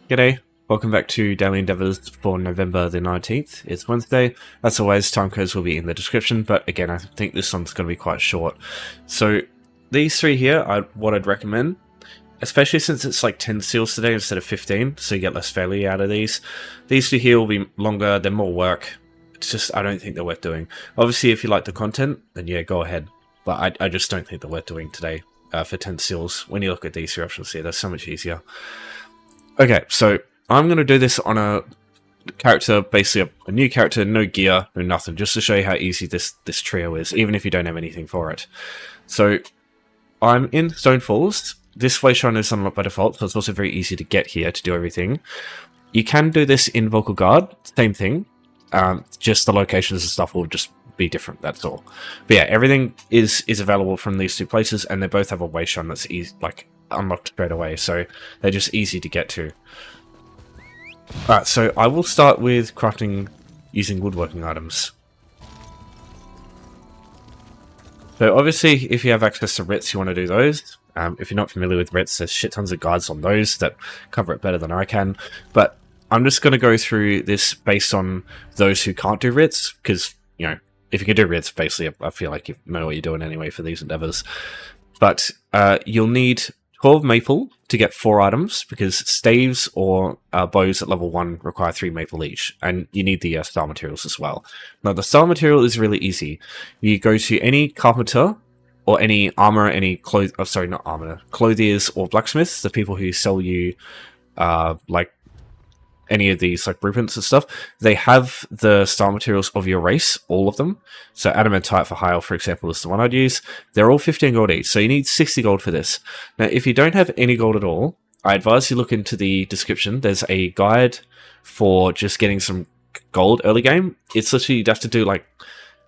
G'day, welcome back to Daily Endeavours for November the 19th. It's Wednesday. As always, timecodes will be in the description, but again, I think this one's going to be quite short. So, these three here are what I'd recommend, especially since it's like 10 seals today instead of 15, so you get less failure out of these. These two here will be longer, they're more work. It's just, I don't think they're worth doing. Obviously, if you like the content, then yeah, go ahead. But I just don't think they're worth doing today for 10 seals. When you look at these three options here, they're so much easier. Okay, so I'm going to do this on a character, basically a new character, no gear, no nothing, just to show you how easy this trio is, even if you don't have anything for it. So I'm in Stone Falls. This way shrine is unlocked by default, so it's also very easy to get here to do everything. You can do this in Vocal Guard, same thing, just the locations and stuff will just be different, that's all. But yeah, everything is available from these two places, and they both have a way shrine that's easy, like unlocked straight away, so they're just easy to get to. Alright, so I will start with crafting using woodworking items. So obviously, if you have access to writs, you want to do those. If you're not familiar with writs, there's shit tons of guides on those that cover it better than I can. But I'm just going to go through this based on those who can't do writs, because, you know, if you can do writs, basically, I feel like you know what you're doing anyway for these endeavors. But you'll need 12 maple to get 4 items, because staves or bows at level 1 require 3 maple each, and you need the star materials as well. Now, the star material is really easy. You go to any carpenter, or any armor, any clothiers or blacksmiths, the people who sell you, like, any of these like blueprints and stuff. They have the star materials of your race, all of them. So adamantite for Hyle, for example, is the one I'd use. They're all 15 gold each, so you need 60 gold for this. Now, if you don't have any gold at all, I advise you look into the description. There's a guide for just getting some gold early game. It's literally, you'd have to do like,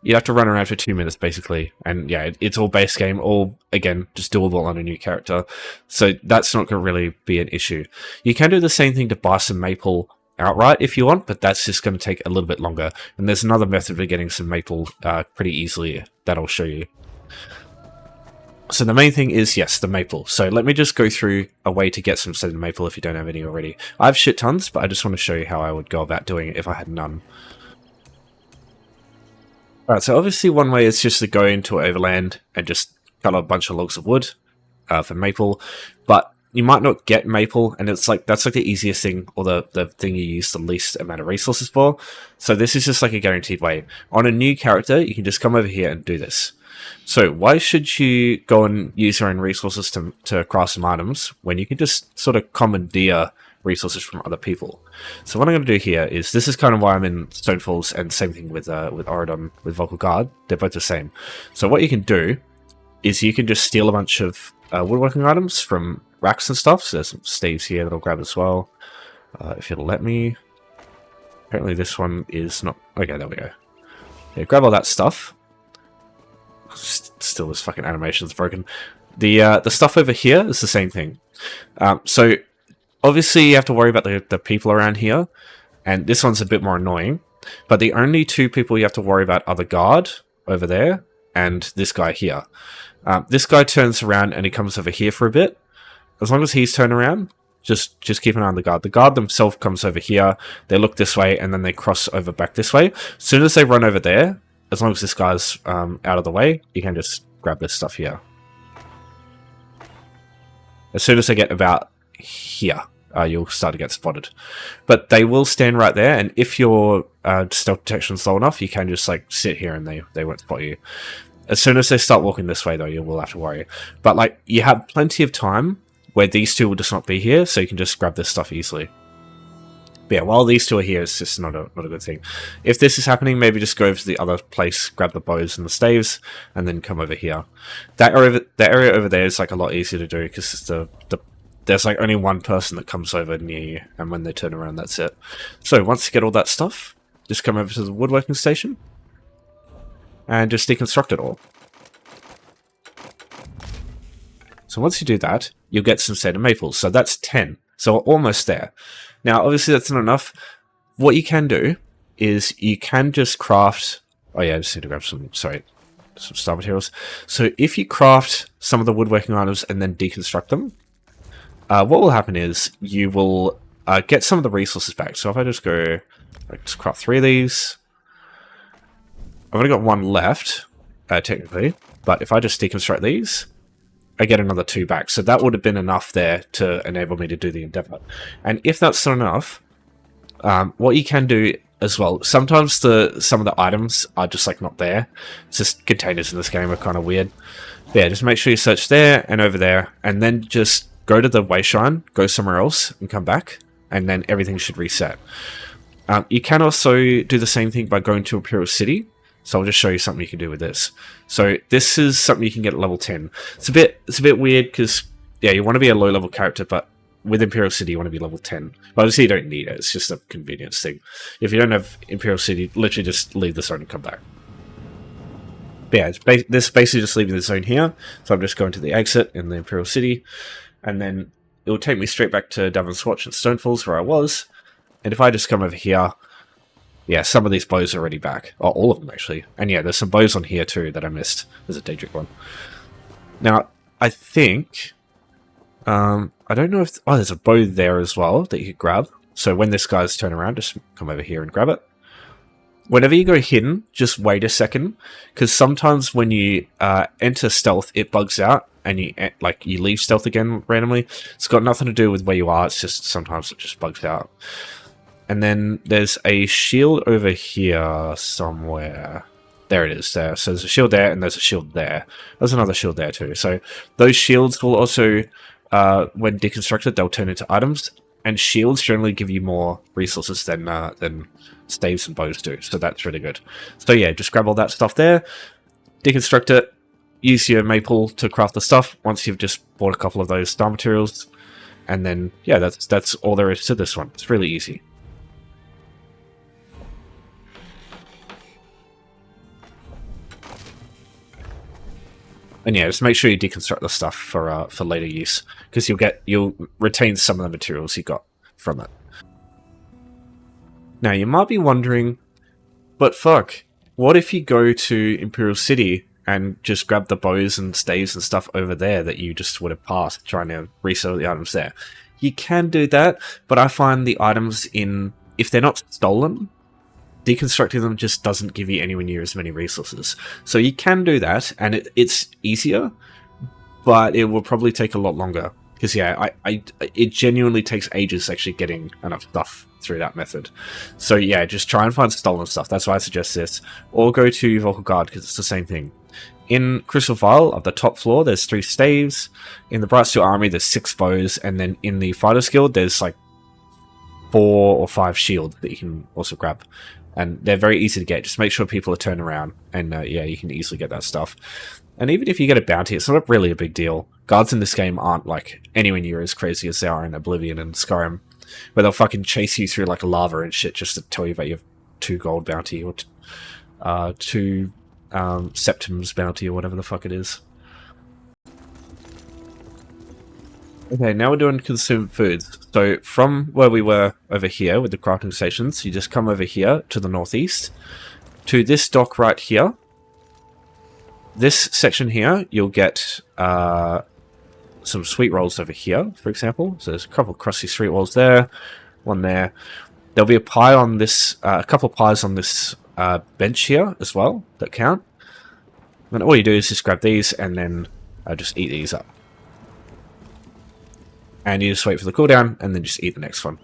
you have to run around for 2 minutes basically, and yeah, it's all base game, all again just doable on a new character, so that's not going to really be an issue. You can do the same thing to buy some maple outright if you want, but that's just going to take a little bit longer, and there's another method of getting some maple pretty easily that I'll show you. So the main thing is, yes, the maple. So let me just go through a way to get some scented maple if you don't have any already. I have shit tons, but I just want to show you how I would go about doing it if I had none. Alright, so obviously one way is just to go into Overland and just cut a bunch of logs of wood for maple, but you might not get maple, and it's like that's like the easiest thing, or the thing you use the least amount of resources for. So this is just like a guaranteed way. On a new character, you can just come over here and do this. So why should you go and use your own resources to craft some items when you can just sort of commandeer resources from other people? So what I'm going to do here is, this is kind of why I'm in Stone Falls, and same thing with Oridon, with Vocal Guard. They're both the same. So what you can do is you can just steal a bunch of woodworking items from racks and stuff. So there's some staves here that I'll grab as well, if it'll let me. Apparently this one is not. Okay, there we go. Yeah, grab all that stuff. Still, this fucking animation's broken. The stuff over here is the same thing. So obviously you have to worry about the people around here, and this one's a bit more annoying, but the only two people you have to worry about are the guard over there and this guy here. This guy turns around and he comes over here for a bit. As long as he's turned around, just keep an eye on the guard. The guard themselves comes over here, they look this way, and then they cross over back this way. As soon as they run over there, as long as this guy's out of the way, you can just grab this stuff here. As soon as they get about here, you'll start to get spotted. But they will stand right there, and if your stealth detection's low enough, you can just like sit here and they won't spot you. As soon as they start walking this way, though, you will have to worry. But like, you have plenty of time where these two will just not be here, so you can just grab this stuff easily. But yeah, while these two are here, it's just not a good thing. If this is happening, maybe just go over to the other place, grab the bows and the staves, and then come over here. That area over there is like a lot easier to do, because there's like only one person that comes over near you, and when they turn around, that's it. So once you get all that stuff, just come over to the woodworking station, and just deconstruct it all. So once you do that, you'll get some scented maples. So that's 10. So we're almost there. Now, obviously that's not enough. What you can do is you can just craft... Oh yeah, I just need to grab some star materials. So if you craft some of the woodworking items and then deconstruct them, what will happen is you will get some of the resources back. So if I just go, like, just craft 3 of these. I've only got 1 left, technically. But if I just deconstruct these, I get another 2 back. So that would have been enough there to enable me to do the endeavor. And if that's not enough, what you can do as well, sometimes some of the items are just like not there. It's just containers in this game are kind of weird. But yeah, just make sure you search there and over there, and then just go to the way shrine, go somewhere else, and come back, and then everything should reset. You can also do the same thing by going to Imperial City. So I'll just show you something you can do with this. So this is something you can get at level 10. It's a bit weird because, yeah, you want to be a low level character, but with Imperial City you want to be level 10. But obviously you don't need it, it's just a convenience thing. If you don't have Imperial City, literally just leave the zone and come back. But yeah, this is basically just leaving the zone here. So I'm just going to the exit in the Imperial City, and then it will take me straight back to Davin Swatch and Stonefalls where I was. And if I just come over here, yeah, some of these bows are already back. Or all of them, actually. And yeah, there's some bows on here, too, that I missed. There's a Daedric one. Now, I think... I don't know if... Oh, there's a bow there as well that you could grab. So when this guy's turn around, just come over here and grab it. Whenever you go hidden, just wait a second. Because sometimes when you enter stealth, it bugs out. And you leave stealth again randomly. It's got nothing to do with where you are. It's just sometimes it just bugs out. And then there's a shield over here somewhere. There it is, there. So there's a shield there, and there's a shield there. There's another shield there too. So those shields will also, when deconstructed, they'll turn into items. And shields generally give you more resources than staves and bows do. So that's really good. So yeah, just grab all that stuff there, deconstruct it, use your maple to craft the stuff once you've just bought a couple of those star materials. And then, yeah, that's all there is to this one. It's really easy. And yeah, just make sure you deconstruct the stuff for later use, because you'll retain some of the materials you got from it. Now you might be wondering, but fuck, what if you go to Imperial City and just grab the bows and staves and stuff over there that you just would have passed trying to resell the items there? You can do that, but I find the items if they're not stolen, deconstructing them just doesn't give you anywhere near as many resources. So you can do that, and it's easier, but it will probably take a lot longer. Because yeah, it genuinely takes ages actually getting enough stuff through that method. So yeah, just try and find stolen stuff. That's why I suggest this. Or go to Vocal Guard, because it's the same thing. In Crystal Vial, at the top floor, there's 3 staves. In the Bright Steel Army, there's 6 bows. And then in the Fighters Guild, there's like 4 or 5 shields that you can also grab. And they're very easy to get. Just make sure people are turned around. And yeah, you can easily get that stuff. And even if you get a bounty, it's not really a big deal. Guards in this game aren't like anywhere near as crazy as they are in Oblivion and Skyrim, where they'll fucking chase you through like lava and shit just to tell you about your 2 gold bounty or 2 septims bounty or whatever the fuck it is. Okay, now we're doing consumed foods. So from where we were over here with the crafting stations, you just come over here to the northeast, to this dock right here. This section here, you'll get some sweet rolls over here, for example. So there's a couple of crusty sweet rolls there, one there. There'll be a pie on this, a couple of pies on this bench here as well that count. And all you do is just grab these and then just eat these up. And you just wait for the cooldown, and then just eat the next one.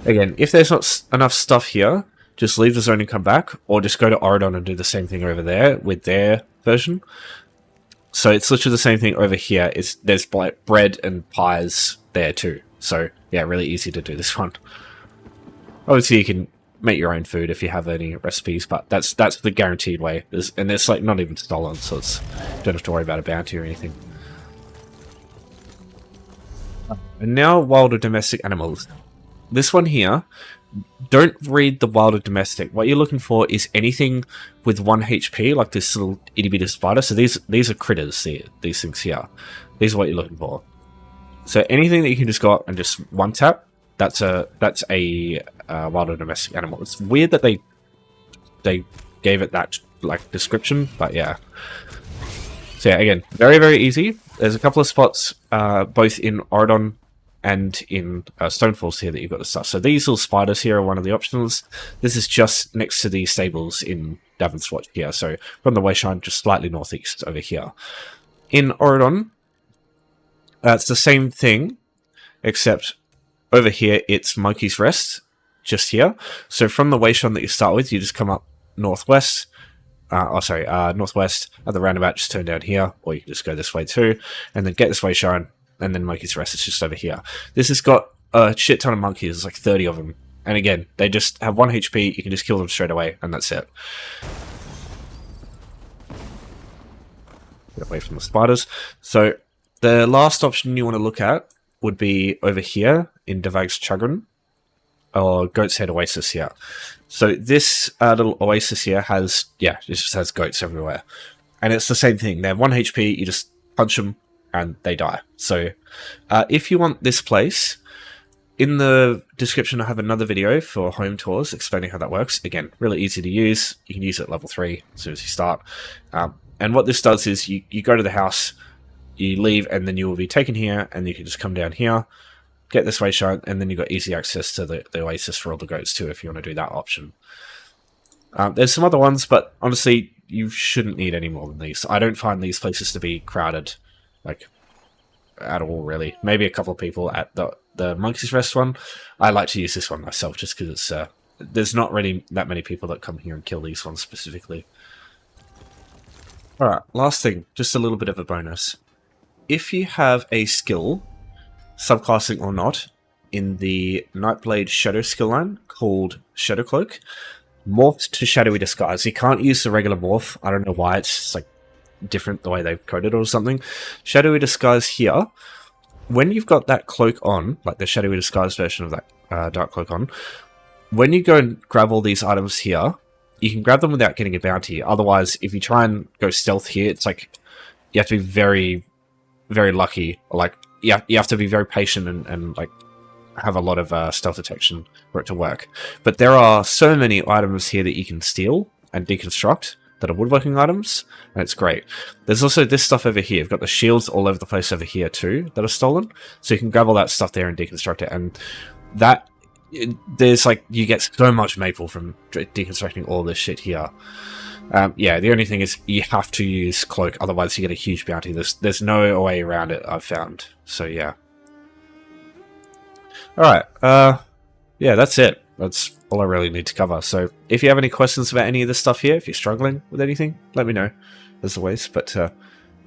Again, if there's not enough stuff here, just leave the zone and come back, or just go to Oridon and do the same thing over there with their version. So it's literally the same thing over here. There's like bread and pies there too. So yeah, really easy to do this one. Obviously, you can make your own food if you have any recipes, but that's the guaranteed way. And it's like not even stolen, so you don't have to worry about a bounty or anything. And now, wild or domestic animals. This one here, don't read the wild or domestic. What you're looking for is anything with 1 HP, like this little itty bitty spider. So these are critters, these things here. These are what you're looking for. So anything that you can just go up and just one tap, that's a wild or domestic animal. It's weird that they gave it that like description, but yeah. So yeah, again, very, very easy. There's a couple of spots, both in Oridon and in Stonefalls here that you've got the stuff. So these little spiders here are one of the optionals. This is just next to the stables in Davon's Watch here. So from the Wayshrine, just slightly northeast over here. In Oridon, it's the same thing, except over here it's Monkey's Rest, just here. So from the Wayshrine that you start with, you just come up northwest. Northwest at the roundabout, just turn down here, or you can just go this way too, and then get this Wayshrine, and then Monkey's Rest is just over here. This has got a shit ton of monkeys, there's like 30 of them. And again, they just have 1 HP, you can just kill them straight away, and that's it. Get away from the spiders. So, the last option you want to look at would be over here in Devag's Chagrin, or Goat's Head Oasis here. So this little oasis here has, it just has goats everywhere. And it's the same thing, they have 1 HP, you just punch them, and they die. So, if you want this place, in the description I have another video for home tours explaining how that works. Again, really easy to use. You can use it at level 3 as soon as you start. And what this does is you go to the house, you leave, and then you will be taken here, and you can just come down here, get this Wayshrine, and then you've got easy access to the oasis for all the goats too if you want to do that option. There's some other ones, but honestly, you shouldn't need any more than these. I don't find these places to be crowded, like, at all, really. Maybe a couple of people at the Monkey's Rest one. I like to use this one myself just because it's there's not really that many people that come here and kill these ones specifically. Alright, last thing, just a little bit of a bonus. If you have a skill, subclassing or not, in the Nightblade Shadow skill line called Shadow Cloak, morphed to Shadowy Disguise. You can't use the regular morph. I don't know why, it's just like different the way they've coded it or something. Shadowy Disguise here, when you've got that cloak on, like the Shadowy Disguise version of that Dark Cloak on, when you go and grab all these items here, you can grab them without getting a bounty. Otherwise, if you try and go stealth here, it's like you have to be very, very lucky. Like you have to be very patient and like have a lot of stealth detection for it to work. But there are so many items here that you can steal and deconstruct that are woodworking items, and it's great. There's also this stuff over here. You've got the shields all over the place over here too that are stolen, so you can grab all that stuff there and deconstruct it, and that there's like, you get so much maple from deconstructing all this shit here. Yeah, the only thing is you have to use cloak, otherwise you get a huge bounty. There's no way around it, I've found. So yeah. Alright, yeah, that's it. That's all I really need to cover. So if you have any questions about any of this stuff here, if you're struggling with anything, let me know, as always. But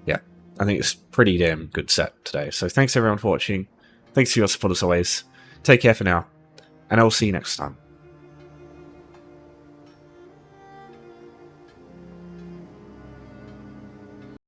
yeah, I think it's pretty damn good set today. So thanks everyone for watching. Thanks for your support as always. Take care for now, and I will see you next time.